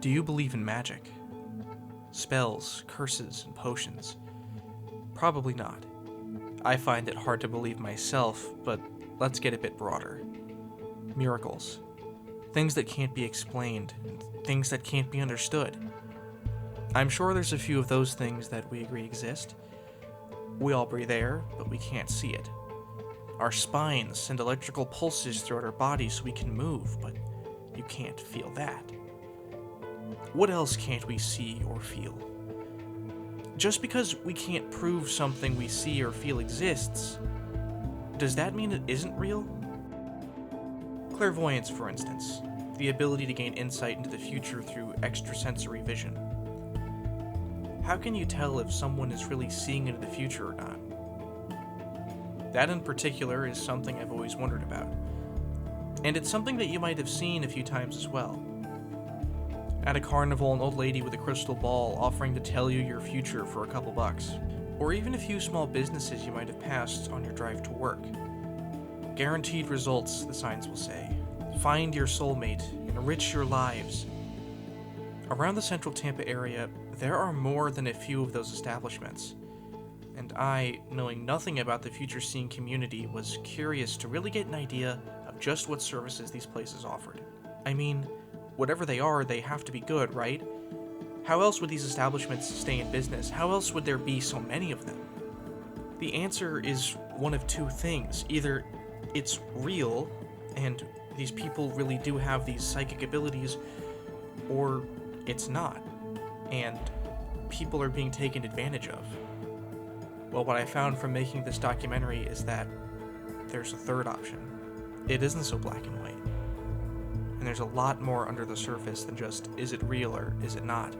Do you believe in magic? Spells, curses, and potions? Probably not. I find it hard to believe myself, but let's get a bit broader. Miracles. Things that can't be explained, and things that can't be understood. I'm sure there's a few of those things that we agree exist. We all breathe air, but we can't see it. Our spines send electrical pulses throughout our bodies so we can move, but you can't feel that. What else can't we see or feel? Just because we can't prove something we see or feel exists, does that mean it isn't real? Clairvoyance, for instance, the ability to gain insight into the future through extrasensory vision. How can you tell if someone is really seeing into the future or not? That in particular is something I've always wondered about. And it's something that you might have seen a few times as well. At a carnival, an old lady with a crystal ball offering to tell you your future for a couple bucks. Or even a few small businesses you might have passed on your drive to work. Guaranteed results, the signs will say. Find your soulmate, enrich your lives. Around the central Tampa area, there are more than a few of those establishments. And I, knowing nothing about the future-seeing community, was curious to really get an idea of just what services these places offered. I mean, whatever they are, they have to be good, right? How else would these establishments stay in business? How else would there be so many of them? The answer is one of two things. Either it's real, and these people really do have these psychic abilities, or it's not, and people are being taken advantage of. Well, what I found from making this documentary is that there's a third option. It isn't so black and white. And there's a lot more under the surface than just, is it real or is it not?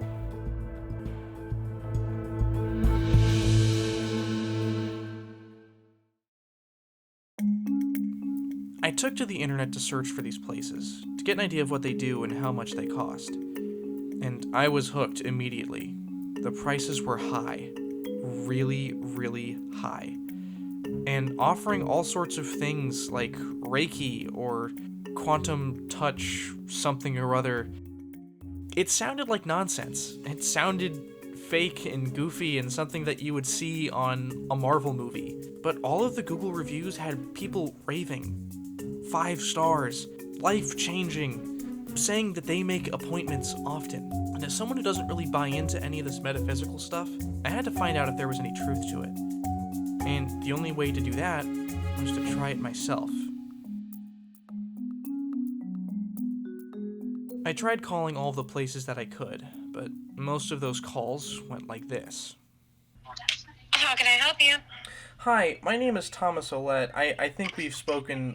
I took to the internet to search for these places, to get an idea of what they do and how much they cost. And I was hooked immediately. The prices were high. Really, really high. And offering all sorts of things like Reiki or quantum touch something or other. It sounded like nonsense. It sounded fake and goofy and something that you would see on a Marvel movie. But all of the Google reviews had people raving. 5 stars, life-changing, saying that they make appointments often. And as someone who doesn't really buy into any of this metaphysical stuff, I had to find out if there was any truth to it. And the only way to do that was to try it myself. I tried calling all the places that I could, but most of those calls went like this. How can I help you? Hi, my name is Thomas Olet. I think we've spoken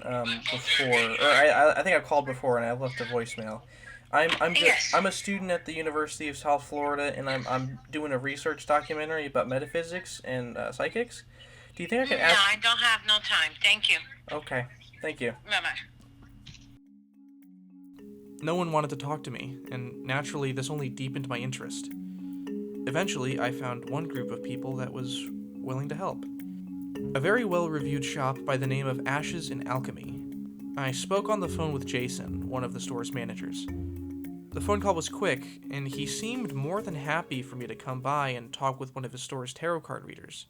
before, or I think I've called before and I left a voicemail. Yes. I'm a student at the University of South Florida, and I'm doing a research documentary about metaphysics and psychics. Do you think I could No, ask? I don't have no time. Thank you. Okay, thank you. Bye-bye. No one wanted to talk to me, and naturally this only deepened my interest. Eventually, I found one group of people that was willing to help. A very well-reviewed shop by the name of Ashes in Alchemy. I spoke on the phone with Jason, one of the store's managers. The phone call was quick, and he seemed more than happy for me to come by and talk with one of his store's tarot card readers.